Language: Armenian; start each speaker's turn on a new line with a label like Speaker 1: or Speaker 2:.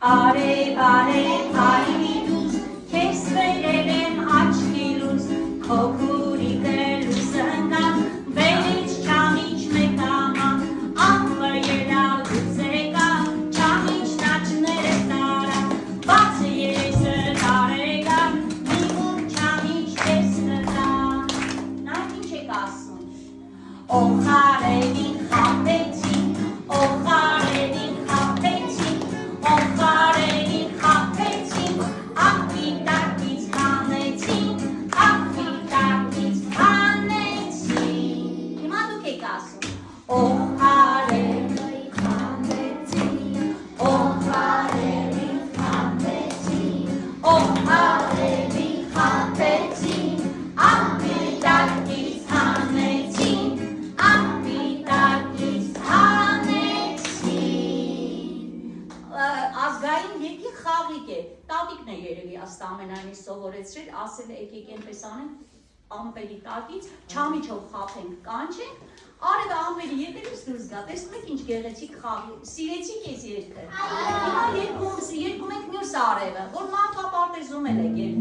Speaker 1: Արև, արև, արի դուս, քեզ վերել եմ աչքի լույս, քո քուրիկը լույսը ընկան, վերից չամիչ մեկ աման, ամպը ելավ դուց եկա, չամիչն աչքները տարա, բացը երեսը տարեկա, մի մուր չամիչ քեզ տա։ Նայեք ինչ եք ասում։ Ով արևին խաբեցին, ով արևին խաբեցին, ով արևին խաբեցին, աղբիտակից հանեցին, աղբիտակից հանեցին։ Հիմա դուք եք ասում, ով արևին խաբեցին, ով արևին խաբեցին, ով արևին խաբեցին, աղբիտակից հանեցին, աղբիտակից հանեցին։ Ազգային երգի խաղիկ է, տատիկն է երևի աստ ամենայնի սովորեցրել, ասել է եկեք ենպես անենք ամպերի տակից, չամիչով խափենք, կանչենք, արևը ամպերի ետերից դուրս գա, տեսնում եք ինչ գեղեցիկ խաղի, սիրեցիք ես երկը։ Հիմա երկում ենք մյուս արևը, որ մանկապարտեզում էլ է երգ